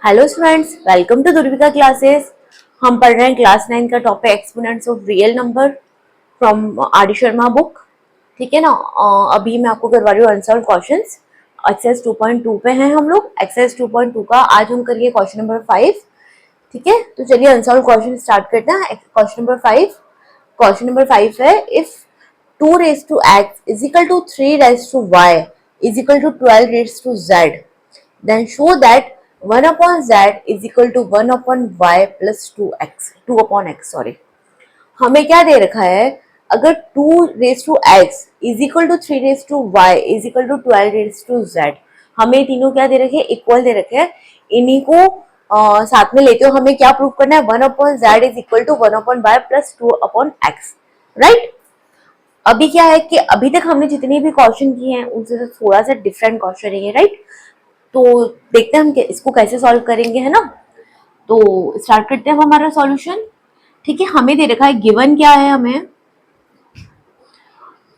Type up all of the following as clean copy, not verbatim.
Hello students, welcome to Durvika Classes. हम पढ़ रहे हैं क्लास 9 का topic exponents of real number from R Sharma book. ठीक है ना। अभी मैं आपको करवा रही हूँ अनसॉल्व क्वेश्चंस। एक्सरसाइज 2.2 पे हैं हम लोग। एक्सरसाइज 2.2 का आज हम करेंगे क्वेश्चन नंबर 5। ठीक है, तो चलिए अनसॉल्व क्वेश्चन स्टार्ट करते हैं। Question number 5। क्वेश्चन नंबर 5 है, if 2 raised to x is equal to 3 raised to y is equal to 12 raised to z, then show that 1 upon z is equal to 1 upon y plus 2 upon x। Sorry, हमें क्या दे रखा है, अगर 2 raise to x is equal to 3 raise to y is equal to 12 raise to z, हमें तीनों क्या दे रखे हैं, इक्वल दे रखे हैं। इन्हीं को साथ में लेते हो हमें क्या प्रूव करना है, 1 upon z is equal to 1 upon y plus 2 upon x। Right. अभी क्या है कि अभी तक हमने जितने भी क्वेश्चन किए हैं उनसे तो थोड़ा सा डिफरेंट क्वेश्चन है, राइट। तो देखते हैं हम इसको कैसे सॉल्व करेंगे, है ना। तो स्टार्ट करते हैं हम हमारा सॉल्यूशन। ठीक है, हमें दे रखा है, गिवन क्या है हमें,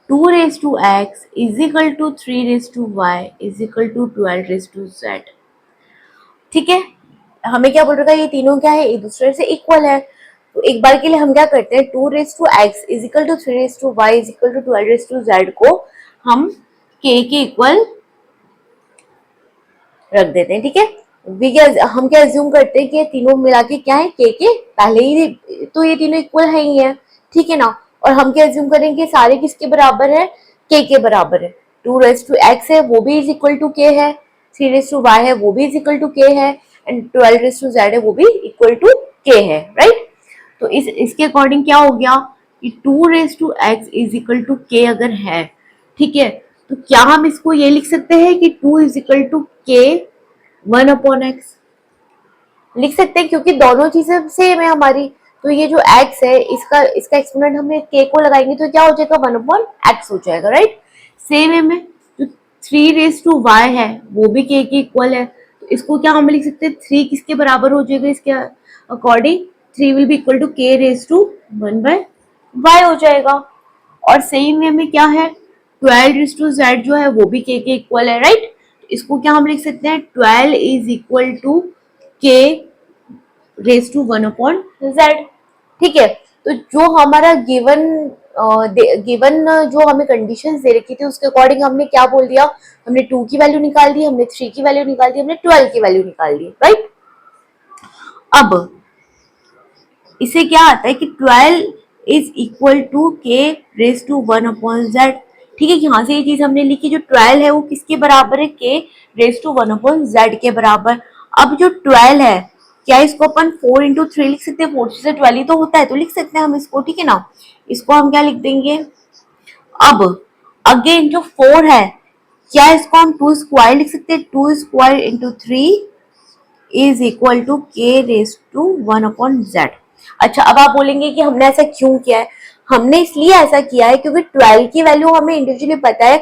2 raise to x is equal to 3 raise to y is equal to 12 raise to z. ठीक है, हमें क्या बोल रखा है, ये तीनों क्या है, एक दूसरे से इक्वल है। तो एक बार के लिए हम क्या करते हैं, 2 raise to x is equal to 3 raise to y is equal to 12 raise to z को हम के इक्वल रख देते हैं। ठीक है, हम क्या अज्यूम करते हैं कि ये तीनों मिला के क्या है, के पहले ही तो ये तीनों इक्वल है ही है। ठीक है ना। और हम क्या अज्यूम करेंगे, सारे किसके बराबर है, के बराबर है। 2 रेज टू एक्स है वो भी इज इक्वल टू के है, 3 रेज टू वाई है वो भी इज इक्वल टू के है, एंड 12 रेज टू जेड है वो भी इक्वल टू के है। राइट। तो इसके अकॉर्डिंग क्या हो गया कि 2 raise to x is equal to k अगर है, ठीक है, तो क्या हम इसको ये लिख सकते हैं कि 2 इज इक्वल टू के 1 अपॉन एक्स लिख सकते हैं, क्योंकि दोनों चीजें सेम है हमारी। तो ये जो x है इसका एक्सपोनेंट हमें k को लगाएंगे तो क्या हो जाएगा, 1 अपॉन एक्स हो जाएगा। राइट। सेम है में जो 3 रेज टू y है वो भी k के इक्वल है, तो इसको क्या हम लिख सकते हैं, 3 किसके बराबर हो जाएगा, इसके according 3 will be equal to k raise to 1 by y हो जाएगा। और सेम वे में क्या है, 12 रेज टू z जो है वो भी k के इक्वल है। राइट। इसको क्या हम लिख सकते हैं, 12 is equal to k raise to 1 upon Z. ठीक है, तो जो हमारा गिवन जो हमें कंडीशंस दे रखी थी उसके अकॉर्डिंग हमने क्या बोल दिया, हमने 2 की वैल्यू निकाल दी, हमने 3 की वैल्यू निकाल दी, हमने 12 की वैल्यू निकाल दी। राइट। अब इसे क्या आता है कि 12 is equal to k raise to 1 upon Z. ठीक है, यहाँ से ये चीज हमने लिखी, जो 12 है वो किसके बराबर है, k raise to 1 upon Z के बराबर। अब जो 12 है, क्या इसको अपन 4 इंटू 3 लिख सकते हैं, 4 से 12 ही तो होता है, तो लिख सकते हैं हम इसको। ठीक है ना। इसको हम क्या लिख देंगे, अब अगेन जो 4 है, क्या इसको हम 2 स्क्वायर लिख सकते हैं, 2 square into 3 is equal to k raise to 1 upon z. अच्छा, अब आप बोलेंगे कि हमने ऐसा क्यों किया है, हमने इसलिए ऐसा किया है क्योंकि 12 की वैल्यू हमें इंडिविजुअली पता है।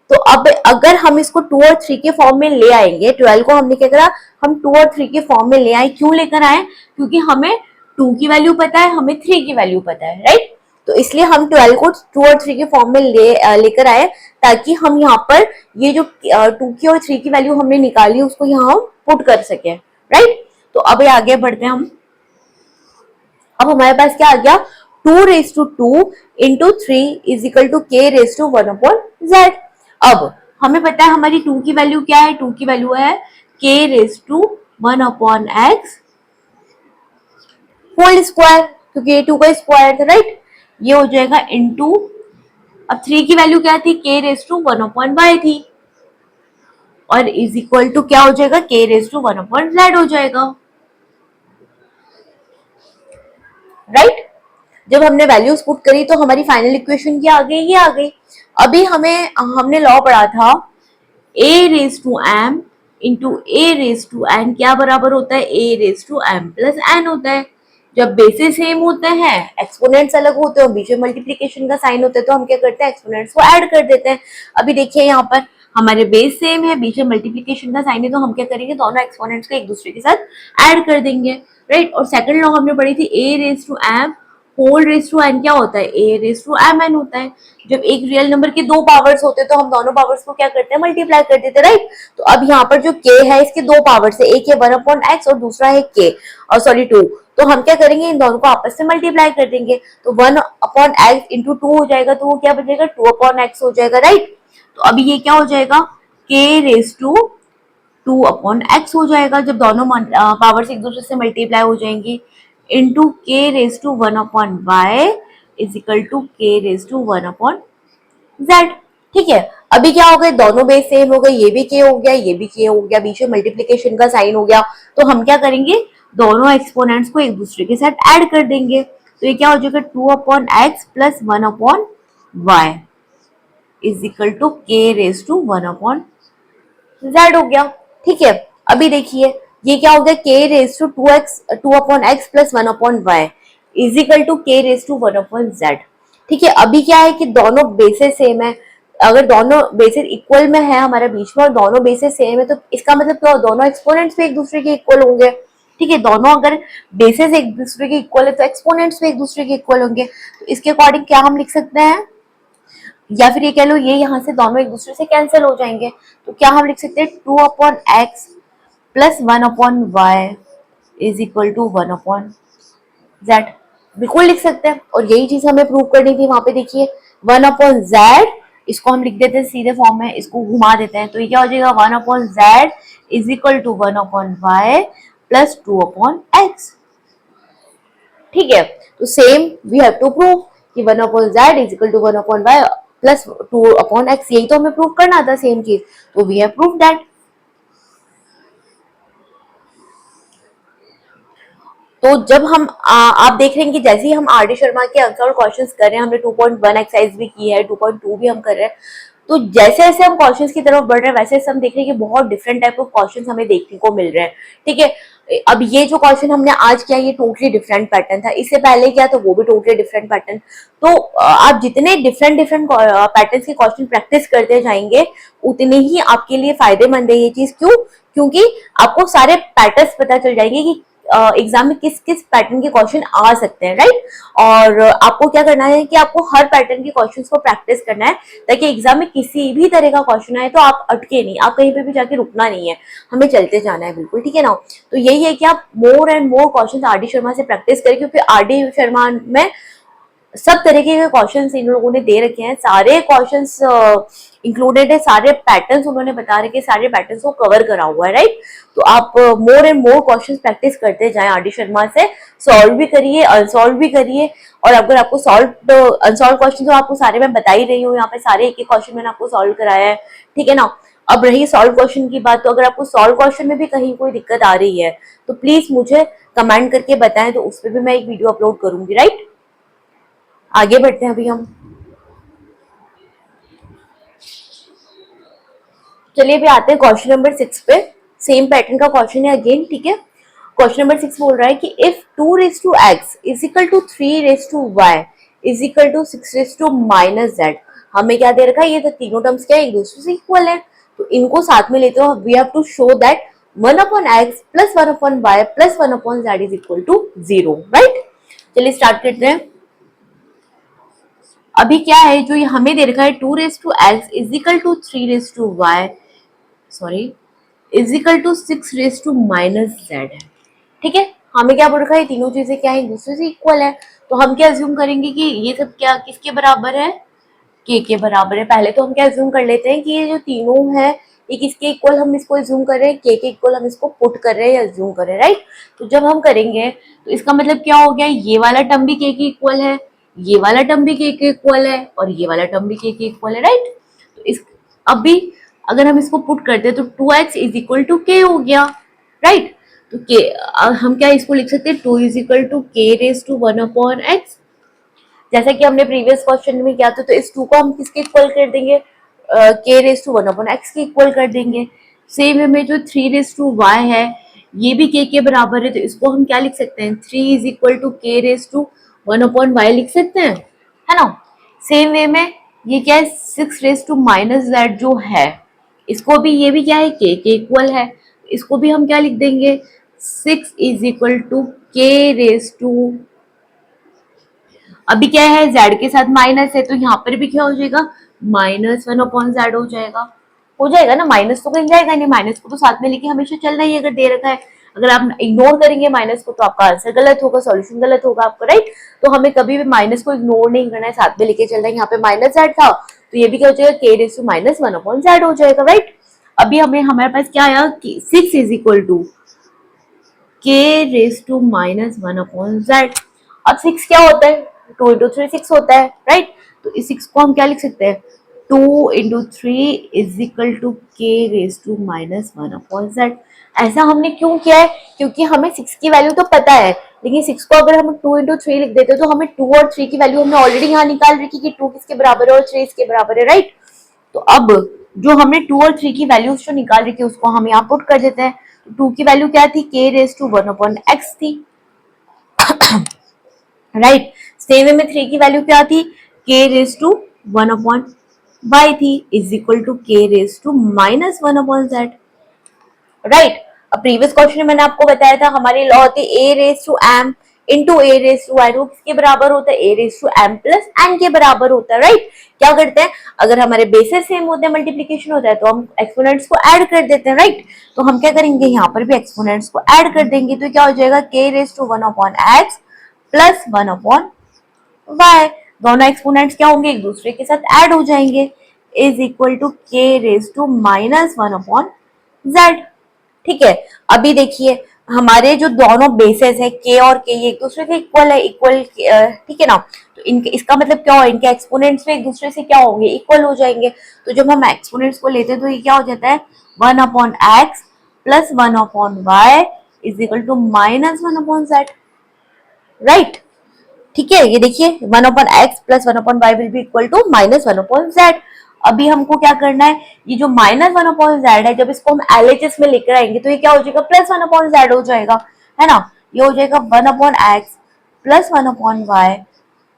तो अब अगर हम इसको 2 और 3 के फॉर्म में ले आएंगे, 12 को हमने क्या करा, हम 2 और 3 के फॉर्म में ले आए। क्यों लेकर आए, क्योंकि हमें 2 की वैल्यू पता है, हमें 3 की वैल्यू पता है। राइट। तो इसलिए हम 12 को 2 और 3 के फॉर्म में लेकर आए, ताकि हम यहाँ पर ये जो 2 की और 3 की वैल्यू हमने निकाली उसको यहाँ हम पुट कर सके। राइट। तो अब ये आगे बढ़ते हैं हम। अब हमारे पास क्या आ गया, 2 raise to 2 into 3 is equal to k raise to 1 upon z. अब हमें पता है हमारी 2 की वैल्यू क्या है, 2 की वैल्यू है k raise to 1 upon x whole square, क्योंकि ये 2 का स्क्वायर था। राइट। ये हो जाएगा इंटू, अब 3 की वैल्यू क्या थी, के रेज टू 1 अपॉन वाई थी, और इज इक्वल टू क्या हो जाएगा, के रेज टू 1 अपॉन जेड हो जाएगा। राइट। जब हमने वैल्यूज पुट करी तो हमारी फाइनल इक्वेशन क्या आ गई, ये आ गई। अभी हमने लॉ पढ़ा था, a raise to m into a raise to n क्या बराबर होता है, a raise to m plus n होता है। जब बेसिस सेम होते हैं, एक्सपोनेंट्स अलग होते हैं, बीच में मल्टीप्लीकेशन का साइन होता है, तो हम क्या करते हैं, एक्सपोनेंट्स को ऐड कर देते हैं। अभी देखिए यहाँ पर हमारे बेस सेम है, बीच में मल्टीप्लीकेशन का साइन है, तो हम क्या करेंगे, दोनों एक्सपोनेंट्स को एक दूसरे के साथ ऐड कर देंगे। राइट। और सेकंड लॉ हमने पढ़ी थी, a raise to m whole raise to n क्या होता है, a raise to m n होता है। जब एक रियल नंबर के दो पावर्स होते हैं तो हम दोनों पावर्स को क्या करते हैं, मल्टीप्लाई कर देते हैं, राइट। तो अब यहाँ पर जो के है इसके दो पावर्स है, एक है 1/x और दूसरा है के, और सॉरी 2। तो हम क्या करेंगे, इन दोनों को आपस में मल्टीप्लाई कर देंगे, तो 1/x इंटू 2 हो जाएगा, तो वो क्या बचेगा, 2/x हो जाएगा, राइट। तो अभी ये क्या हो जाएगा, के रेस टू 2/x हो जाएगा, जब दोनों पावर्स एक दूसरे से मल्टीप्लाई हो जाएंगी, into k raise to 1/y is equal to k raise to 1/z। ठीक है, अभी क्या हो गए, दोनों बेस सेम हो गए, ये भी के हो गया, ये भी के हो गया, बीच में मल्टीप्लीकेशन का साइन हो गया। तो हम क्या करेंगे, दोनों एक्सपोनेंट्स को एक दूसरे के साथ ऐड कर देंगे, तो ये क्या हो जाएगा, 2/x plus 1/y is equal to k raise to 1/z हो गया। ठीक है, अभी देखिए ये क्या हो गया, k raise to 2x plus 1/y is equal to k raise to 1/z। ठीक है, अभी क्या है कि दोनों बेसेस सेम है, अगर दोनों बेसेस इक्वल में है हमारे बीच में और दोनों बेसेस सेम है तो इसका मतलब क्या हो, दोनों एक्सपोनेंट्स भी एक दूसरे के इक्वल होंगे। ठीक है, दोनों अगर बेसेस एक दूसरे के इक्वल है तो एक्सपोनेंट्स भी एक दूसरे के इक्वल होंगे। तो इसके अकॉर्डिंग क्या हम लिख सकते हैं, या फिर ये कह लो ये यहाँ से दोनों एक दूसरे से कैंसिल हो जाएंगे, तो क्या हम लिख सकते हैं, 2/x plus 1/y is equal to 1/z, बिल्कुल लिख सकते हैं। और यही चीज हमें प्रूव करनी थी वहां पे, देखिए 1/z, इसको हम लिख देते हैं सीधे फॉर्म में, इसको घुमा देते हैं, तो ये क्या हो जाएगा, 1/z is equal to 1/y plus 2/x। ठीक है, तो same we have to prove कि 1/z is equal to 1/y plus 2/x, यही तो हमें प्रूव करना था सेम चीज, तो वी हैव प्रूव दैट। तो जब हम आप देख रहे हैं कि जैसे ही हम आर डी शर्मा के अनसॉल्व क्वेश्चंस कर रहे हैं, हमने 2.1 एक्सरसाइज भी की है, 2.2 भी हम कर रहे हैं, तो जैसे जैसे हम क्वेश्चंस की तरफ बढ़ रहे हैं वैसे हम देख रहे हैं कि बहुत डिफरेंट टाइप ऑफ क्वेश्चंस हमें देखने को मिल रहे हैं। ठीक है, अब ये जो क्वेश्चन हमने आज किया ये टोटली डिफरेंट पैटर्न था, इससे पहले किया तो वो भी टोटली डिफरेंट पैटर्न। तो आप जितने डिफरेंट डिफरेंट पैटर्न के क्वेश्चन प्रैक्टिस करते जाएंगे उतने ही आपके लिए फायदेमंद है ये चीज। क्यों, क्योंकि आपको सारे पैटर्न्स पता चल जाएंगे कि एग्जाम में किस किस पैटर्न के क्वेश्चन आ सकते हैं, राइट। और आपको क्या करना है कि आपको हर पैटर्न के क्वेश्चंस को प्रैक्टिस करना है, ताकि एग्जाम में किसी भी तरह का क्वेश्चन आए तो आप अटके नहीं, आप कहीं पे भी जाके रुकना नहीं है, हमें चलते जाना है, बिल्कुल ठीक है ना। तो यही है कि आप more and more question R D Sharma से प्रैक्टिस करें, क्योंकि आर डी शर्मा में सब तरीके के क्वेश्चंस इन लोगों ने दे रखे हैं, सारे क्वेश्चंस इंक्लूडेड है, सारे पैटर्न्स उन्होंने बता रखे, सारे पैटर्न्स को कवर करा हुआ है, राइट। तो आप more and more questions practice करते जाएं आर डी शर्मा से, सॉल्व भी करिए, अनसॉल्व भी करिए। और अगर आपको सॉल्व अनसॉल्व क्वेश्चन तो आपको सारे मैं बता ही रही हूँ, यहाँ पे सारे एक एक क्वेश्चन मैंने आपको सॉल्व कराया है, ठीक है ना। अब रही सॉल्व क्वेश्चन की बात, तो अगर आपको सॉल्व क्वेश्चन में भी कहीं कोई दिक्कत आ रही है तो प्लीज मुझे कमेंट करके बताएं, तो उस पर भी मैं एक वीडियो अपलोड करूंगी, राइट। आगे बढ़ते हैं अभी हम, चलिए अभी आते हैं क्वेश्चन नंबर 6 पे। सेम पैटर्न का क्वेश्चन है अगेन, ठीक है। क्वेश्चन नंबर 6 बोल रहा है कि if 2 raise to x is equal to 3 raise to y is equal to 6 raise to -z, हमें क्या दे रखा है, ये तो तीनों टर्म्स क्या है, एक दूसरे से इक्वल है, तो इनको साथ में लेते हो, we have to show that 1/x plus 1/y plus 1/z is equal to 0, right. चलिए स्टार्ट करते हैं। अभी क्या है, जो ये हमें दे रखा है 2 raise to x is equal to 3 raise to y, sorry, is equal to 6 raise to -z है, ठीक है। हमें क्या बोल रखा है, तीनों चीजें क्या है, एक दूसरे से इक्वल है, तो हम क्या अज्यूम करेंगे कि ये सब क्या किसके बराबर है, के बराबर है। पहले तो हम क्या अज्यूम कर लेते हैं कि ये जो तीनों है ये किसके इक्वल, हम इसको अज्यूम कर रहे हैं, के इक्वल हम इसको पुट कर रहे हैं या अज्यूम कर रहे हैं, राइट। तो जब हम करेंगे तो इसका मतलब क्या हो गया, ये वाला टर्म भी के इक्वल है, ये वाला टर्म भी के इक्वल है, और ये वाला टर्म भी के इक्वल है, राइट। तो इस अभी अगर हम इसको पुट करते हैं तो 2x इज इक्वल टू के हो गया, राइट। तो के हम क्या इसको लिख सकते हैं, 2 is equal to k raise to 1/x, जैसा कि हमने प्रीवियस क्वेश्चन में किया था। तो इस 2 को हम किसके इक्वल कर देंगे, के रेस टू 1/x के इक्वल कर देंगे। सेम वे में जो 3 रेस टू y है ये भी के बराबर है, तो इसको हम क्या लिख सकते हैं, 3 is equal to k raise to 1/y लिख सकते हैं, है ना। सेम वे में ये क्या है, 6 रेस टू -z जो है, इसको भी ये भी क्या है, के इक्वल है, इसको भी हम क्या लिख देंगे, 6 is equal to k raise to अभी क्या है, z के साथ माइनस है, तो यहाँ पर भी क्या हो जाएगा, -1/z हो जाएगा ना, माइनस तो कहीं जाएगा नहीं, माइनस को तो साथ में लेके हमेशा चलना ही अगर दे रखा है। अगर आप इग्नोर करेंगे माइनस को तो आपका आंसर गलत होगा, सॉल्यूशन गलत होगा आपका, राइट। तो हमें कभी भी माइनस को इग्नोर नहीं करना है, साथ में लेके चलना है। यहाँ पे -z था तो ये भी क्या हो जाएगा, k⁻1/z हो जाएगा, राइट। अभी हमें हमारे पास क्या आया कि 6 इज इक्वल टू k⁻1/z। अब 6 क्या होता है, 2 इंटू 3 6 होता है, राइट। तो इस 6 को हम क्या लिख सकते हैं, 2 into 3 is equal to k⁻1/z। ऐसा हमने क्यों किया है, क्योंकि हमें 6 की वैल्यू तो पता है, लेकिन 6 को अगर हम 2 इंटू 3 लिख देते तो हमें 2 और 3 की वैल्यू हमने ऑलरेडी यहाँ निकाल रखी कि 2 किसके बराबर है और 3 इसके बराबर है, राइट। तो अब जो हमने 2 और 3 की वैल्यूज जो निकाल रखी है उसको हम यहाँ पुट कर देते हैं। 2 की वैल्यू क्या थी, k⁻1/x थी, राइट। सेम वे में 3 की वैल्यू क्या थी, k⁻1/y थी, is equal to k⁻1/z, right. अब प्रीवियस क्वेश्चन में मैंने आपको बताया था हमारी लॉ होती है a⁻m इंटू a⁻y, वो किसके बराबर होता है, a⁻m प्लस n के बराबर होता है, राइट। क्या करते हैं, अगर हमारे बेसिस सेम होते हैं, मल्टीप्लीकेशन होता है, तो हम एक्सपोनेंट्स को ऐड कर देते हैं, राइट। तो हम क्या करेंगे, यहाँ पर भी एक्सपोनेंट्स को ऐड कर देंगे, तो क्या हो जाएगा, k⁻1/x प्लस 1/y। दोनों एक्सपोनेंट्स क्या होंगे, एक दूसरे के साथ ऐड हो जाएंगे, इज इक्वल टू k⁻1/z। ठीक है। अभी देखिए हमारे जो दोनों बेसेस है k और k, ये एक दूसरे से इक्वल है, इक्वल, ठीक है ना। तो इनके, इसका मतलब क्या हो, इनके एक्सपोनेंट्स में एक दूसरे से क्या होंगे, इक्वल हो जाएंगे। तो जब हम एक्सपोनेंट्स को लेते हैं तो ये क्या हो जाता है, 1/x plus 1/y is equal to -1/z, right. ठीक है, ये देखिए 1/x plus 1/y will be equal to -1/z। अभी हमको क्या करना है, ये जो -1/z है, जब इसको हम LHS में लेकर आएंगे तो ये क्या हो जाएगा, +1/z हो जाएगा, है ना। ये हो जाएगा 1/x plus 1/y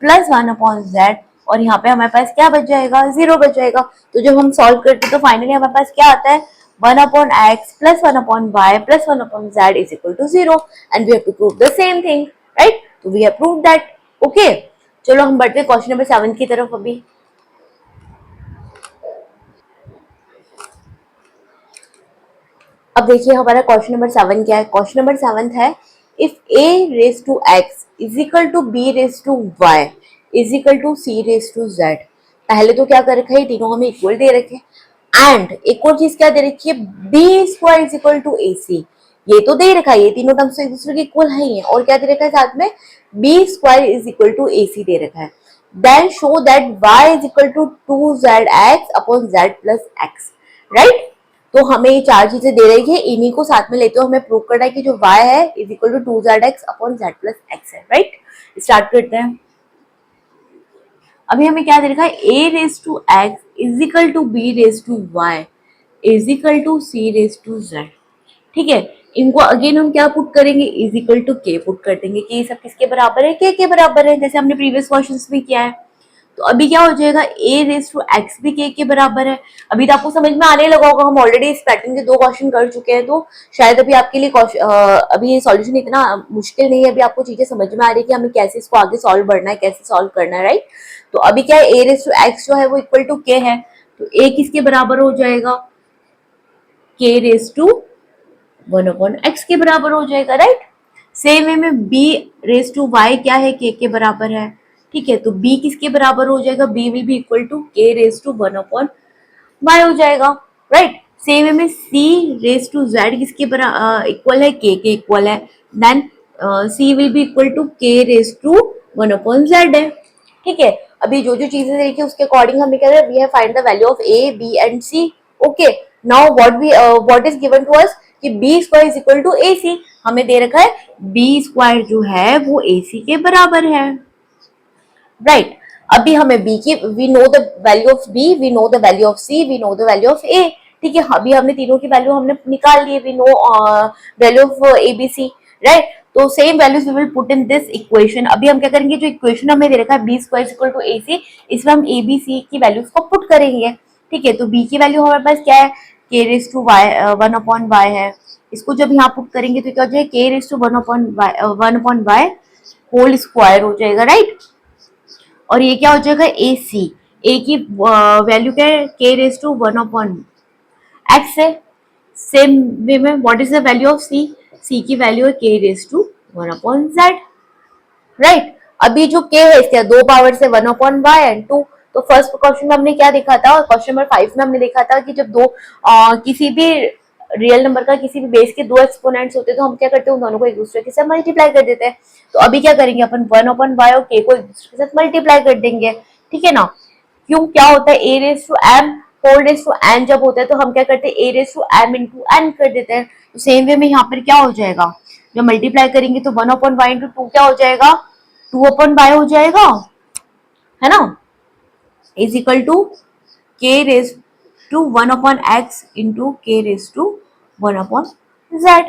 plus 1/z, और यहाँ पे हमारे पास क्या बच जाएगा, 0 बच जाएगा। तो जब हम सॉल्व करते तो फाइनली हमारे पास क्या आता है, 1/x plus 1/y plus 1/z is equal to 0, and we have to prove the same thing, right. तो we have proved that, okay. चलो हम बढ़ते हैं क्वेश्चन नंबर 7 की तरफ। अभी अब देखिए हमारा क्वेश्चन नंबर 7 क्या है। क्वेश्चन नंबर 7 है, if a⁻x is equal to b⁻y is equal to c⁻z। पहले तो क्या कर रखा है, तीनों हमें इक्वल दे रखे, एंड एक और चीज क्या दे रखी है, b² is equal to ac। ये तो दे रखा है, ये तीनों टर्म्स एक दूसरे के इक्वल है ही है, और क्या दे रखा है साथ में, b² is equal to ac दे रखा है। Then show that y is equal to 2zx upon z plus x, right. तो हमें ये चार चीजें दे रही है, इन्हीं को साथ में लेते हुए हमें प्रूव करना है कि जो y है is equal to 2zx upon z plus x है, राइट। स्टार्ट करते हैं। अभी हमें क्या दे रखा है, a⁻x is equal to b⁻y is equal to c⁻z, ठीक है। इनको अगेन हम क्या पुट करेंगे, is equal to k put कर देंगे कि ये सब किसके बराबर है, k के बराबर है, जैसे हमने प्रीवियस क्वेश्चंस में किया है। तो अभी क्या हो जाएगा, a⁻x भी k के बराबर है। अभी तो आपको समझ में आने लगा होगा, हम ऑलरेडी इस पैटर्न के 2 क्वेश्चन कर चुके हैं, तो शायद अभी आपके लिए अभी ये सॉल्यूशन इतना मुश्किल नहीं है। अभी आपको चीजें समझ में आ रही है कि हमें कैसे इसको आगे सॉल्व करना है, कैसे सॉल्व करना है, राइट। तो अभी क्या है, a⁻x जो है वो इक्वल टू k है, तो a किसके बराबर हो जाएगा, k⁻1/x के बराबर हो जाएगा, राइट। सेम वे में b⁻y क्या है, k के बराबर है, ठीक है। तो b किसके बराबर हो जाएगा, b will be equal to k⁻1/y हो जाएगा, राइट। सेम वे में c⁻z किसके इक्वल है, k के इक्वल है, then c will be equal to k⁻1/z है, ठीक है। अभी जो जो चीजें देखिए उसके अकॉर्डिंग हमें क्या है, we have find the value of a b and c, okay. Now what is given to us कि b² is equal to ac, हमें दे रखा है b² जो है वो ac के बराबर है, राइट। अभी हमें b की, we know the value of b, we know the value of c, we know the value of a, ठीक है। अभी हमने तीनों की वैल्यू हमने निकाल ली, we know value of abc, right. तो same values we will put in this equation. अभी हम क्या करेंगे, जो इक्वेशन हमें दे रखा है b² इक्वल टू ac, इसमें हम abc की वैल्यूज को पुट करेंगे, ठीक है। तो b की वैल्यू हमारे पास क्या है, k⁻1/y है, इसको जब यहाँ पुट करेंगे तो क्या हो जाएगा, k⁻1/y होल स्क्वायर हो जाएगा, राइट। और ये क्या हो जाएगा ए सी, ए की वैल्यू क्या है के रेज टू 1/x है। सेम वे में what is the value of c, c की वैल्यू है k raise to 1/z, right. अभी जो k है इसके दो पावर से 1/y एंड 2। तो फर्स्ट क्वेश्चन में हमने क्या देखा था, और क्वेश्चन नंबर 5 में हमने देखा था कि जब दो किसी भी रियल नंबर का किसी भी बेस के दो एक्सपोनेंट्स होते हैं तो हम क्या करते हैं, उन दोनों को एक दूसरे के साथ मल्टीप्लाई कर देते हैं। तो अभी क्या करेंगे अपन 1/y और k को एक दूसरे के साथ मल्टीप्लाई कर देंगे, ठीक है ना। क्यों, क्या होता है a raise to m whole raise to n जब होता है तो हम क्या करते हैं a raise to m into n कर देते हैं। तो सेम वे में यहाँ पर क्या हो जाएगा, जब मल्टीप्लाई करेंगे तो 1/y इंटू 2 क्या हो जाएगा, 2/y हो जाएगा, है ना, is equal to k raise to 1/x into k raise to 1/z।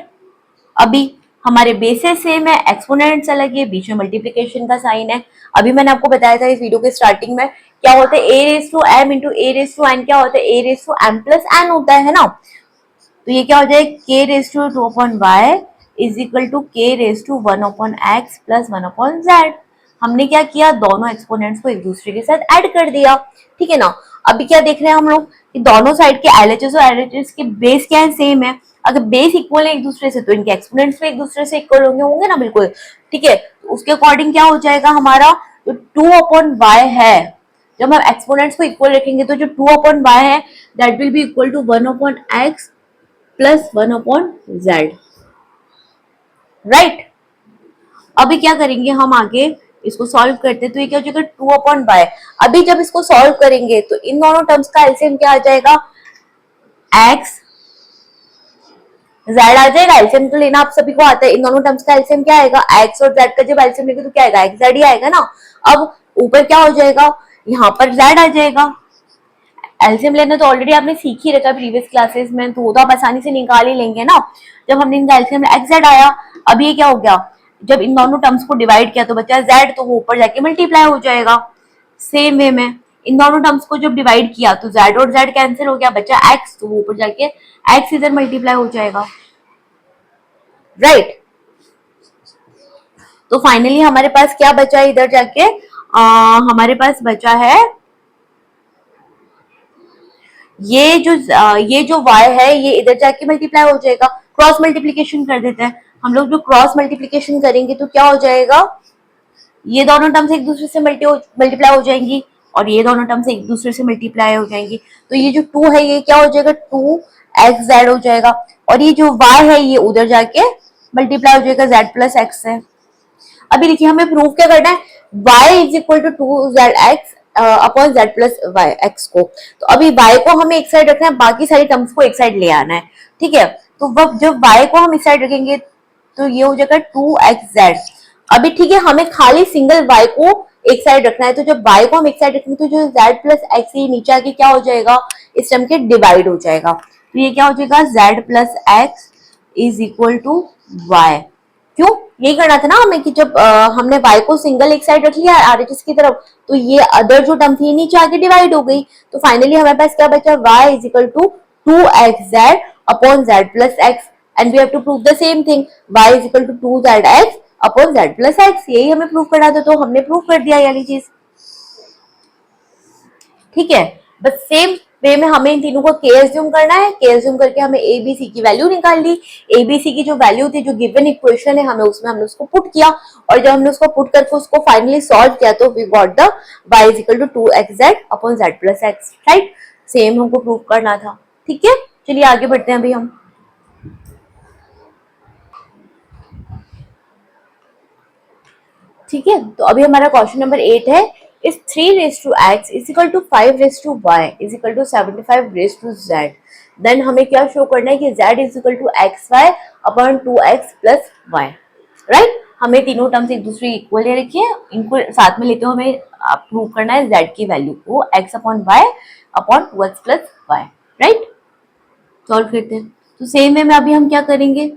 अभी हमारे बेसिस सेम है, एक्सपोनेंट्स अलग है, बीच में मल्टीप्लिकेशन का साइन है। अभी मैंने आपको बताया था इस वीडियो के स्टार्टिंग में क्या होता है, a raise to m into a raise to n क्या होता है, a raise to m plus n होता है ना। तो ये क्या हो जाएगा, k raise to 2/y is equal to k raise to 1/x plus 1/z। हमने क्या किया, दोनों एक्सपोनेंट्स को एक दूसरे के साथ ऐड कर दिया, ठीक है ना। अभी क्या देख रहे हैं हम लोग कि दोनों साइड के LHS और LHS के बेस क्या है, सेम है। अगर बेस इक्वल है एक दूसरे से तो इनके एक्सपोनेंट्स भी एक दूसरे से इक्वल होंगे ना, बिल्कुल, ठीक है। तो उसके अकॉर्डिंग क्या हो जाएगा हमारा, जो 2/y है, जब हम एक्सपोनेंट्स को इक्वल रखेंगे तो जो 2/y है that will be equal to 1/x plus 1/z, right. अभी क्या करेंगे हम आगे इसको सॉल्व करते हैं, तो ये क्या हो जाएगा 2/y। अभी जब इसको सॉल्व करेंगे तो इन दोनों टर्म्स का एलसीएम क्या आ जाएगा, x z आ जाएगा। एलसीएम तो लेना आप सभी को आता है, इन दोनों टर्म्स का एलसीएम क्या आएगा, x और z का जब एलसीएम लेंगे तो क्या आएगा, x z ही आएगा ना। अब ऊपर क्या हो जाएगा, यहाँ पर z आ जाएगा। एलसीएम लेना तो ऑलरेडी आपने सीख ही रखा प्रीवियस क्लासेस में, तो वो तो आप आसानी से निकाल ही लेंगे ना। जब हमने इनका एलसीएम एक्स आया, अब ये क्या हो गया, जब इन दोनों टर्म्स को डिवाइड किया तो बचा z, तो वो ऊपर जाके मल्टीप्लाई हो जाएगा। सेम वे में इन दोनों टर्म्स को जब डिवाइड किया तो z और z कैंसिल हो गया, बचा x, तो वो ऊपर जाके x इधर मल्टीप्लाई हो जाएगा, राइट। तो फाइनली हमारे पास क्या बचा है इधर जाके, हमारे पास बचा है ये जो y है ये इधर जाके मल्टीप्लाई हो जाएगा। क्रॉस मल्टीप्लीकेशन कर देते हैं हम लोग, जो क्रॉस मल्टीप्लीकेशन करेंगे तो क्या हो जाएगा, ये दोनों टर्म्स एक दूसरे से मल्टीप्लाई हो जाएंगी और ये दोनों टर्म्स एक दूसरे से मल्टीप्लाई हो जाएंगी। तो ये जो 2 है ये क्या हो जाएगा, 2xz हो जाएगा, और ये जो y है ये उधर जाके मल्टीप्लाई हो जाएगा z प्लस एक्स से। अभी देखिए हमें प्रूव क्या करना है, y is equal to 2zx upon z plus y x को। तो अभी y को हमें एक साइड रखना है, बाकी सारी टर्म्स को एक साइड ले आना है, ठीक है। तो जब y को हम इस साइड रखेंगे तो ये हो जाएगा 2xz। अभी ठीक है, हमें खाली सिंगल y को एक साइड रखना है, तो जब y को हम एक साइड रखेंगे तो जो z प्लस एक्स नीचे आके क्या हो जाएगा, इस टर्म के डिवाइड हो जाएगा। तो ये क्या हो जाएगा, z plus x is equal to y। क्यों, यही करना था ना हमें कि जब हमने y को सिंगल एक साइड रख लिया आरएचएस की तरफ, तो ये अदर जो टर्म थी नीचे आके डिवाइड हो गई। तो फाइनली हमारे पास क्या बचा, y is equal to 2xz upon z plus x, and we have to prove the same thing, y is equal to 2zx upon z plus x. यही हमें प्रूव करना था, तो हमने प्रूव कर दिया ये वाली चीज, ठीक है। बस सेम वे में हमें इन तीनों को k एज्यूम करना है, k एज्यूम करके हमें a b c की वैल्यू निकाल ली। a b c की जो वैल्यू थी, जो गिवन इक्वेशन है, हमें उसमें हमने उसको पुट किया, और जब हमने उसको पुट करके उसको फाइनली सॉल्व किया तो we got the y is equal to 2xz upon z plus x, right. Same हमको प्रूव करना था, ठीक है। चलिए आगे बढ़ते हैं अभी हम। ठीक है, तो अभी हमारा क्वेश्चन नंबर 8 है, is 3 raised to x is equal to 5 raised to y is equal to 75 raised to z, then हमें क्या शो करना है कि z is equal to xy upon 2x plus y, right. हमें तीनों टर्म्स एक दूसरे इक्वल ले रखी है, इनको साथ में लेते हुए हमें प्रूव करना है z की वैल्यू को x upon y upon 2x plus y, right. Solve करते हैं, तो सेम वे में अभी हम क्या करेंगे,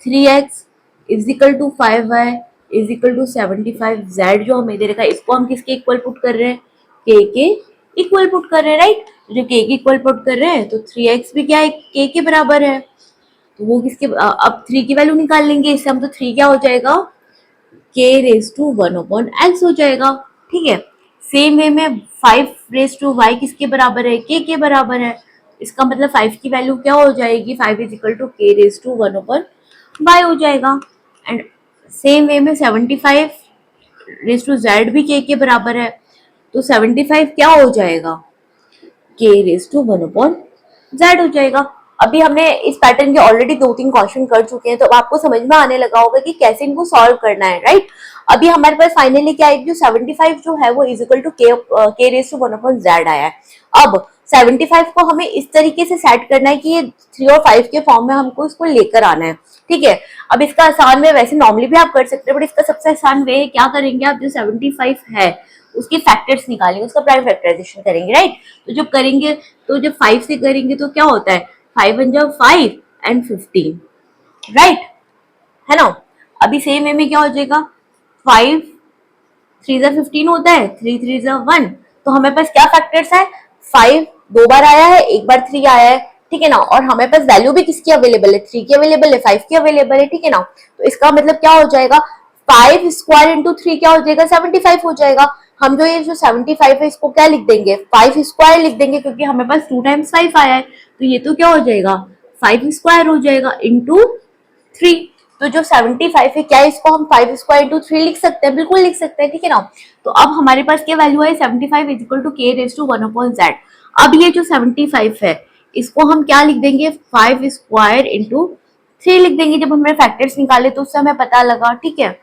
3x is equal to 5y is equal to 75, z जो हमें दे रखा है इसको हम किसके इक्वल पुट कर रहे हैं, k के इक्वल पुट कर रहे हैं, राइट। तो जब k के इक्वल पुट कर रहे हैं तो 3x भी क्या है, k के बराबर है, तो वो किसके, अब 3 की वैल्यू निकाल लेंगे इससे हम, तो 3 क्या हो जाएगा, k raise to 1 upon x हो जाएगा, ठीक है। सेम वे में 5 रेज टू y किसके बराबर है, k के बराबर है। इसका मतलब 5 की वैल्यू क्या हो जाएगी, 5 is equal to k raise to 1/y हो जाएगा। एंड सेम वे में 75 रेज टू z भी k के बराबर है, तो 75 क्या हो जाएगा, k रेज टू 1/z हो जाएगा। अभी हमने इस पैटर्न के ऑलरेडी 2-3 क्वेश्चन कर चुके हैं, तो अब आपको समझ में आने लगा होगा कि कैसे इनको सॉल्व करना है, राइट। अभी हमारे पास फाइनली क्या है, जो 75 जो है वो is equal to k raise to 1/z आया है। अब 75 को हमें इस तरीके से सेट करना है कि ये 3 और 5 के फॉर्म में हमको इसको लेकर आना है, ठीक है। अब इसका आसान वे, वैसे नॉर्मली भी आप कर सकते हैं, बट इसका सबसे आसान वे क्या करेंगे आप, जो 75 है उसके फैक्टर्स निकालेंगे, उसका प्राइम फैक्टराइजेशन करेंगे, राइट। तो जब करेंगे, तो जब 5 से करेंगे तो क्या होता है, 5 1 जा 5 एंड 15, राइट, है ना। अभी सेम वे में क्या हो जाएगा, 5 3 जा 15 होता है, 3 3 जा 1, तो हमारे पास क्या फैक्टर्स है, 5 2 बार आया है, एक बार 3 आया है, ठीक है ना। और हमारे पास वैल्यू भी किसकी अवेलेबल है, 3 की अवेलेबल है, 5 की अवेलेबल है, ठीक है ना। तो इसका मतलब क्या हो जाएगा, 5 स्क्वायर इंटू 3 क्या हो जाएगा, 75 हो जाएगा। हम जो ये जो 75 है इसको क्या लिख देंगे, 5 स्क्वायर लिख देंगे, क्योंकि हमें पास 2 टाइम्स 5 आया है, तो ये तो क्या हो जाएगा, 5 स्क्वायर हो जाएगा इंटू 3। तो जो 75 है, क्या इसको हम 5 स्क्वायर इंटू 3 लिख सकते हैं, बिल्कुल लिख सकते हैं, ठीक है ना। तो अब हमारे पास क्या वैल्यू है, 75 is equal to k raise to 1/z। अब ये जो 75 है इसको हम क्या लिख देंगे, 5 स्क्वायर इंटू 3 लिख देंगे। जब हमने फैक्टर्स निकाले तो उससे हमें पता लगा, ठीक है,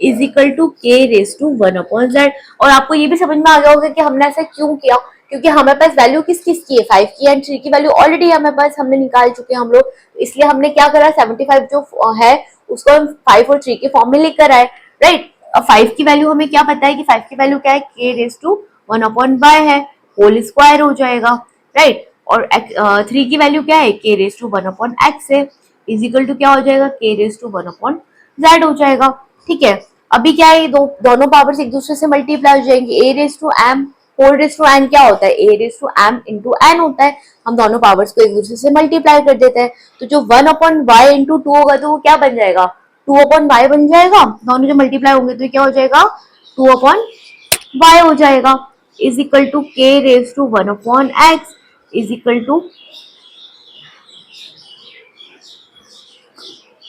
is equal to k raise to 1/z। और आपको ये भी समझ में आ गया होगा कि हमने ऐसा क्यों किया, क्योंकि हमारे पास वैल्यू किस किस की है, 5 की एंड 3 की वैल्यू ऑलरेडी हमारे पास हमने निकाल चुके हैं हम लोग, इसलिए हमने क्या करा, 75 जो है उसको हम 5 और 3 के फॉर्म में लेकर आए, राइट। अब 5 की वैल्यू हमें क्या पता है कि 5 की वैल्यू क्या है, k रेज टू 1/y है, होल स्क्वायर हो जाएगा, राइट। और 3 की वैल्यू क्या है, k रेज टू 1/x है, इज इक्वल टू क्या हो जाएगा, k रेज टू 1/z हो जाएगा, ठीक है। अभी क्या है, दोनों पावर्स एक दूसरे से मल्टीप्लाई हो जाएंगे, a raise to m whole raise to n क्या होता है, a raise to m into n होता है। हम दोनों पावर्स को एक दूसरे से मल्टीप्लाई कर देते हैं, तो जो 1/y इंटू 2 होगा तो वो क्या बन जाएगा, 2/y बन जाएगा। दोनों जो मल्टीप्लाई होंगे तो क्या हो जाएगा, 2/y हो जाएगा, is equal to k raise to 1/x is equal to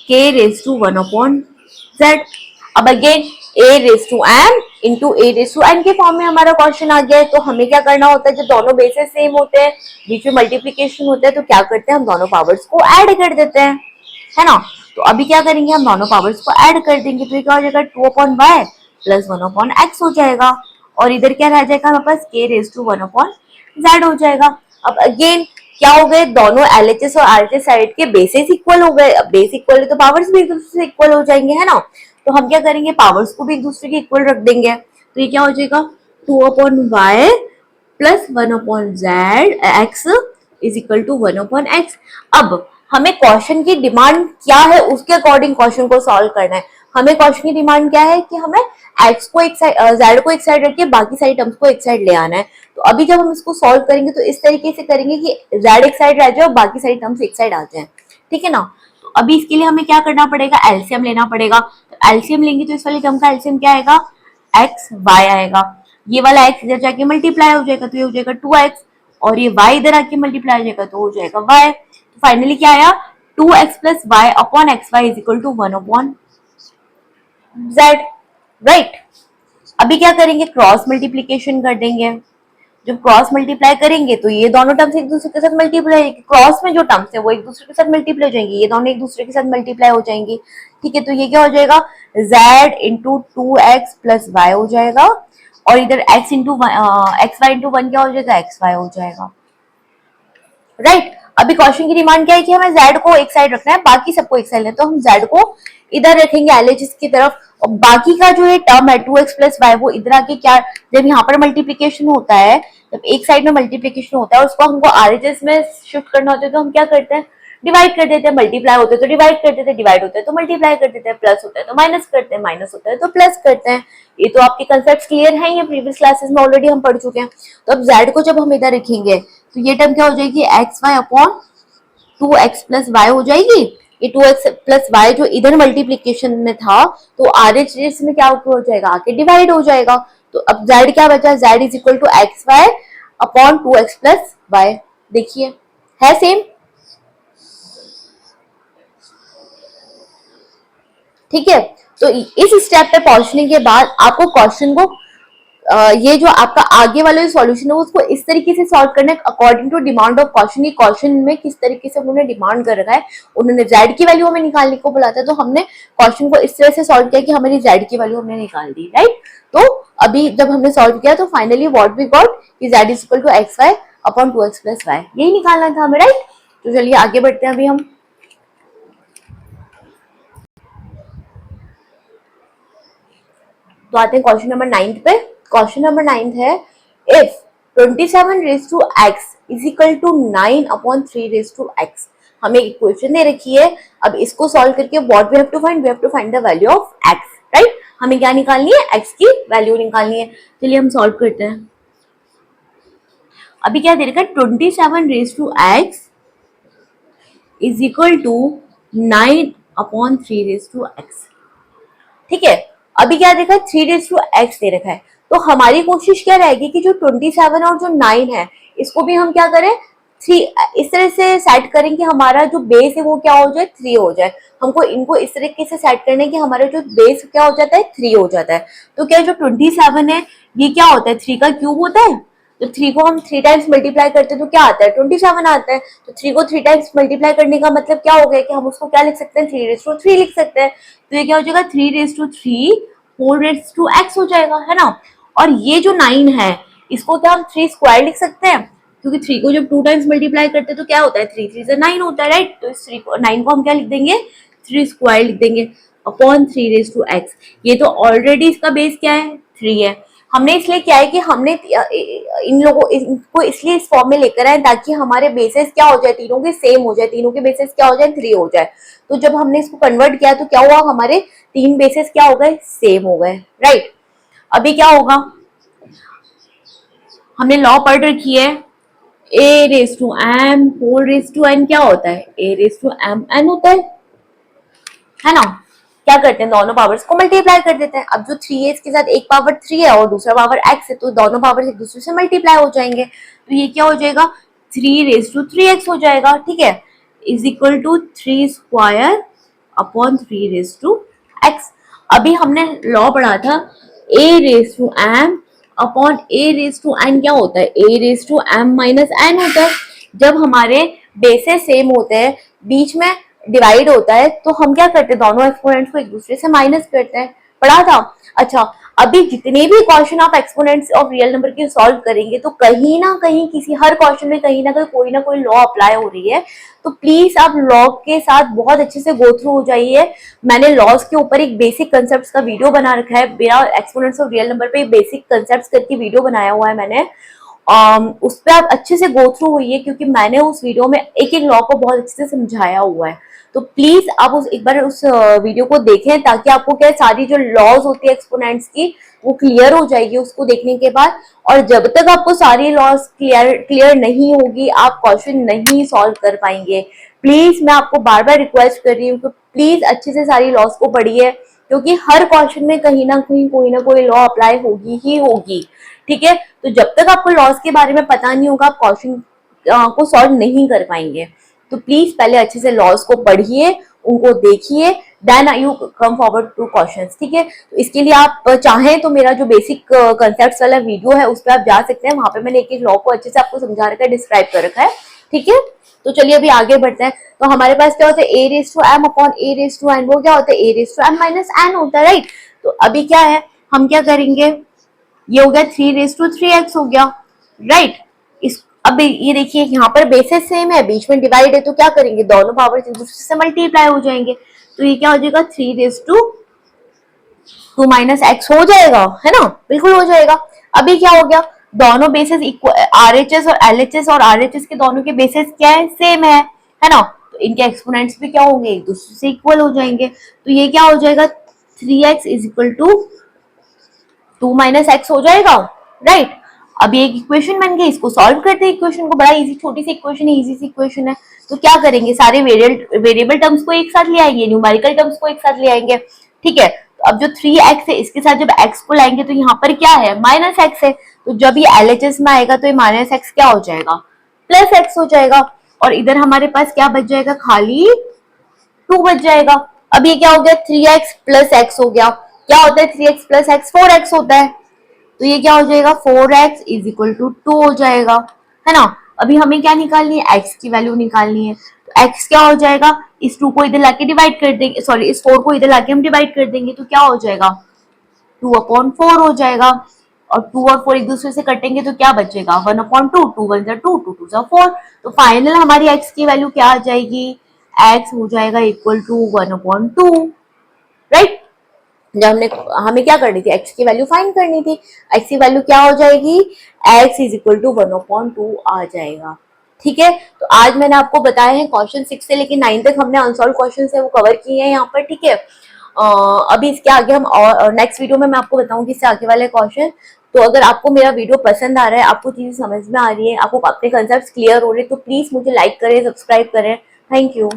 k raise to 1/z। अब again a raise to m into a raise to n के फॉर्म में हमारा क्वेश्चन आ गया है। तो हमें क्या करना होता है, जब दोनों बेसेस सेम होते हैं, बीच में मल्टीप्लीकेशन होता है, तो क्या करते हैं, हम दोनों पावर्स को ऐड कर देते हैं, है ना। तो अभी क्या करेंगे, हम दोनों पावर्स को ऐड कर देंगे, तो ये क्या हो जाएगा, 2/y प्लस 1/x हो जाएगा। और इधर क्या रह जाएगा हमारे पास, k रेज टू 1/z हो जाएगा। अब अगेन क्या हो गए, दोनों LHS और RHS साइड के बेसिस इक्वल हो गए। अब बेस इक्वल है तो पावर्स भी एक दूसरे से इक्वल हो जाएंगे, है ना। तो हम क्या करेंगे, पावर्स को भी एक दूसरे के इक्वल रख देंगे, तो ये क्या हो जाएगा, 2/y plus 1/z x is equal to 1/x। अब हमें क्वेश्चन की डिमांड क्या है, उसके अकॉर्डिंग क्वेश्चन को सॉल्व करना है। हमें क्वेश्चन की डिमांड क्या है कि हमें x को एक साइड, z को एक साइड रख के बाकी सारी टर्म्स को एक साइड ले आना है। तो अभी जब हम इसको सॉल्व करेंगे तो इस तरीके से करेंगे कि z एक साइड रह जाए और बाकी सारी टर्म्स एक साइड आ जाए, ठीक है ना। तो अभी इसके लिए हमें क्या करना पड़ेगा, एलसीएम लेना पड़ेगा। तो एलसीएम लेंगे तो इस वाली टर्म का एलसीएम क्या आएगा, एक्स वाई आएगा। ये वाला एक्स इधर जाके मल्टीप्लाई हो जाएगा तो ये हो जाएगा 2x, और ये y इधर आके मल्टीप्लाई हो जाएगा तो हो जाएगा y। तो फाइनली क्या आया, 2x plus y upon x y is equal to 1/z, right. अभी क्या करेंगे, क्रॉस मल्टीप्लीकेशन कर देंगे। जब क्रॉस मल्टीप्लाई करेंगे तो ये दोनों टर्म्स एक दूसरे के साथ मल्टीप्लाई, क्रॉस में जो टर्म्स है वो एक दूसरे के साथ मल्टीप्लाई हो जाएंगी, ये दोनों एक दूसरे के साथ मल्टीप्लाई हो जाएंगी, ठीक है। तो ये क्या हो जाएगा, z into 2x plus y हो जाएगा, और इधर x into x y into 1 क्या हो जाएगा, एक्स वाई हो जाएगा, राइट। अभी क्वेश्चन की डिमांड क्या है कि हमें z को एक साइड रखना है, बाकी सबको एक साइड लेना है, तो हम z को इधर रखेंगे LHS की तरफ, और बाकी का जो ये टर्म है 2x प्लस वाई वो इधर आके क्या, जब यहाँ पर मल्टीप्लीकेशन होता है, जब एक साइड में मल्टीप्लीकेशन होता है उसको हमको RHS में शिफ्ट करना होता है, तो हम क्या करते हैं, डिवाइड कर देते हैं। मल्टीप्लाई होते हैं तो डिवाइड कर देते हैं, डिवाइड होता है तो मल्टीप्लाई कर देते हैं, प्लस होता है तो माइनस करते हैं, माइनस होता है तो प्लस करते हैं। ये तो आपके कंसेप्ट क्लियर है, ये प्रीवियस क्लासेस में ऑलरेडी हम पढ़ चुके हैं। तो अब z को जब हम इधर रखेंगे तो ये टर्म क्या हो जाएगी, x y upon 2x plus y हो जाएगी। ये 2x प्लस वाई जो इधर मल्टीप्लीकेशन में था तो RHS में क्या हो जाएगा, आके डिवाइड हो जाएगा। तो अब z क्या बचा, z is equal to x y upon 2x plus y. देखिए है सेम, ठीक है। तो इस स्टेप पे पहुंचने के बाद आपको क्वेश्चन को ये जो आपका आगे वाला जो सॉल्यूशन है उसको इस तरीके से सॉल्व करना है according to demand of question. ये क्वेश्चन में किस तरीके से उन्होंने डिमांड कर रखा है, उन्होंने z की वैल्यू हमें निकालने को बोला था, तो हमने क्वेश्चन को इस तरह से सॉल्व किया कि हमारी z की वैल्यू हमने निकाल दी, राइट। तो अभी जब हमने सॉल्व किया तो फाइनली व्हाट वी गॉट कि z is equal to x y upon 2x plus y, यही निकालना था हमें, राइट। तो चलिए आगे बढ़ते हैं अभी हम। तो आते हैं क्वेश्चन नंबर 9 पे। क्वेश्चन नंबर 9 है if 27 raise to x is equal to 9 upon 3 raise to x। हमें इक्वेशन दे रखी है, अब इसको सॉल्व करके what we have to find the value of x, right. हमें क्या निकालनी है, x की वैल्यू निकालनी है। चलिए हम सॉल्व करते हैं। अभी क्या दे रखा है, 27 raise to x is equal to 9 upon 3 raise to x, ठीक है। अभी क्या देखा है, 3 रेज टू x दे रखा है, तो हमारी कोशिश क्या रहेगी कि जो 27 और जो 9 है इसको भी हम क्या करें, 3 इस तरह से सेट करें कि हमारा जो बेस है वो क्या हो जाए, 3 हो जाए। हमको इनको इस तरीके से सेट करना है कि हमारा जो बेस क्या हो जाता है, 3 हो जाता है। तो क्या जो 27 है ये क्या होता है, 3 का क्यूब होता है। तो 3 को हम 3 टाइम्स मल्टीप्लाई करते हैं तो क्या आता है, 27 आता है। तो 3 को 3 टाइम्स मल्टीप्लाई करने का मतलब क्या हो गया कि हम उसको क्या लिख सकते हैं, 3 रेज टू 3 लिख सकते हैं। तो ये क्या हो जाएगा, 3 raise to 3 4 raise to x हो जाएगा, है ना। और ये जो 9 है इसको क्या हम 3 स्क्वायर लिख सकते हैं, क्योंकि 3 को जब 2 टाइम्स मल्टीप्लाई करते हैं तो क्या होता है, 3 3 से 9 होता है, राइट। तो इस 9 को हम क्या लिख देंगे, 3 स्क्वायर लिख देंगे अपॉन 3 रेज टू x। ये तो ऑलरेडी इसका बेस क्या है, 3 है। हमने इसलिए क्या है कि हमने इन लोगों इनको इसलिए इस फॉर्म में लेकर आए ताकि हमारे बेसिस क्या हो जाए, तीनों के सेम हो जाए, तीनों के बेसिस क्या हो जाए, 3 हो जाए। तो जब हमने इसको कन्वर्ट किया तो क्या हुआ, हमारे 3 बेसिस क्या हो गए, सेम हो गए, राइट। अभी क्या होगा, हमने लॉ पढ़ रखी है a raise to m whole raise to n क्या होता है, a raise to m n होता है ना। क्या करते हैं, दोनों पावर्स को मल्टीप्लाई कर देते हैं। अब जो 3 है इसके साथ एक पावर 3 है और दूसरा पावर x है, तो दोनों पावर्स एक दूसरे से मल्टीप्लाई हो जाएंगे। तो ये क्या हो जाएगा, 3 रेज टू 3x हो जाएगा, ठीक है, is equal to 3 square upon 3 raise to x। अभी हमने लॉ पढ़ा था a raise to m upon a raise to n क्या होता है, a raise to m minus n होता है। जब हमारे बेसेस सेम होते हैं, बीच में डिवाइड होता है, तो हम क्या करते हैं, दोनों एक्सपोनेंट्स को एक दूसरे से माइनस करते हैं, पढ़ा था। अच्छा, अभी जितने भी क्वेश्चन आप एक्सपोनेंट्स ऑफ रियल नंबर के सॉल्व करेंगे तो कहीं ना कहीं किसी हर क्वेश्चन में कहीं ना कोई लॉ अप्लाई हो रही है। तो प्लीज आप लॉ के साथ बहुत अच्छे से गो थ्रू हो जाइए। मैंने लॉज के ऊपर एक बेसिक कंसेप्ट का वीडियो बना रखा है, मेरा एक्सपोनेंट्स ऑफ रियल नंबर पे बेसिक कंसेप्ट करके वीडियो बनाया हुआ है मैंने। उस पर आप अच्छे से गो थ्रू होइए, क्योंकि मैंने उस वीडियो में एक एक लॉ को बहुत अच्छे से समझाया हुआ है। तो प्लीज आप एक बार उस वीडियो को देखें, ताकि आपको क्या सारी जो लॉज होती है एक्सपोनेंट्स की वो क्लियर हो जाएगी उसको देखने के बाद। और जब तक आपको सारी लॉज क्लियर नहीं होगी, आप क्वेश्चन नहीं सॉल्व कर पाएंगे। प्लीज मैं आपको बार बार रिक्वेस्ट कर रही हूँ कि प्लीज अच्छे से सारी लॉज को पढ़िए, क्योंकि हर क्वेश्चन में कहीं ना कोई लॉ अप्लाई होगी ही होगी, ठीक है। तो जब तक आपको लॉज के बारे में पता नहीं होगा, आप क्वेश्चन को सॉल्व नहीं कर पाएंगे। तो प्लीज पहले अच्छे से लॉज को पढ़िए, उनको देखिए, then you come forward to questions, ठीक है। तो इसके लिए आप चाहें तो मेरा जो बेसिक कंसेप्ट वाला वीडियो है उस पर आप जा सकते हैं, वहां पे मैंने एक एक लॉ को अच्छे से आपको समझा रखा है, डिस्क्राइब कर रखा है, ठीक है। तो चलिए अभी आगे बढ़ते हैं। तो हमारे पास क्या होता है, a raise to m upon a raise to n, वो क्या होता है, a raise to m minus n होता है, राइट। तो अभी क्या है, हम क्या करेंगे, ये हो गया 3 रेज टू 3x हो गया, राइट। इस अब ये देखिए यहाँ पर बेसिस सेम है, बीच में डिवाइड है, तो क्या करेंगे, दोनों पावर्स एक दूसरे से मल्टीप्लाई हो जाएंगे। तो ये क्या हो जाएगा, 3 रेज टू 2 माइनस एक्स हो जाएगा, है ना, बिल्कुल हो जाएगा। अभी क्या हो गया, दोनों बेसिस RHS और LHS और RHS के दोनों के बेसिस क्या है, सेम है ना। तो इनके एक्सपोनेंट्स भी क्या होंगे, एक दूसरे से इक्वल हो जाएंगे। तो ये क्या हो जाएगा, 3x is equal to 2 minus x हो जाएगा, राइट। अब ये एक इक्वेशन बन गई, इसको सॉल्व करते हैं इक्वेशन को, बड़ा इजी, छोटी सी इक्वेशन है, इजी सी इक्वेशन है। तो क्या करेंगे, सारे वेरिएबल टर्म्स को एक साथ ले आएंगे, न्यूमेरिकल टर्म्स को एक साथ ले आएंगे, ठीक है। अब जो 3x है इसके साथ जब x को लाएंगे तो यहाँ पर क्या है, माइनस एक्स है, तो जब ये LHS में आएगा तो ये माइनस एक्स क्या हो जाएगा, प्लस एक्स हो जाएगा, और इधर हमारे पास क्या बच जाएगा, खाली 2 बच जाएगा। अब ये क्या हो गया, 3x प्लस एक्स हो गया। क्या होता है 3x प्लस एक्स, 4x होता है, तो ये क्या हो जाएगा, 4x इज इक्वल टू 2 हो जाएगा, है ना। अभी हमें क्या निकालनी है, x की वैल्यू निकालनी है, तो x क्या हो जाएगा, इस 2 को इधर लाके डिवाइड कर देंगे, सॉरी इस 4 को इधर लाके हम डिवाइड कर देंगे, तो क्या हो जाएगा, 2/4 हो जाएगा, और 2 और 4 एक दूसरे से कटेंगे तो क्या बचेगा, 1/2, 2 1 जा 2, 2 2 जा 4, तो फाइनल हमारी x की वैल्यू क्या आ जाएगी, x हो जाएगा इक्वल टू 1/2, राइट। जब हमें क्या करनी थी, x की वैल्यू फाइंड करनी थी, x की वैल्यू क्या हो जाएगी, x इज इक्वल टू 1/2 आ जाएगा। ठीक है, तो आज मैंने आपको बताया है क्वेश्चन 6 से लेकर 9 तक हमने अनसॉल्व क्वेश्चन है वो कवर किए हैं यहाँ पर। ठीक है, अभी इसके आगे हम और नेक्स्ट वीडियो में मैं आपको बताऊंगी इससे आगे वाले क्वेश्चन। तो अगर आपको मेरा वीडियो पसंद आ रहा है, आपको चीजें समझ में आ रही है, आपको अपने कंसेप्ट क्लियर हो रहे हैं, तो प्लीज मुझे लाइक करें, सब्सक्राइब करें। Thank you.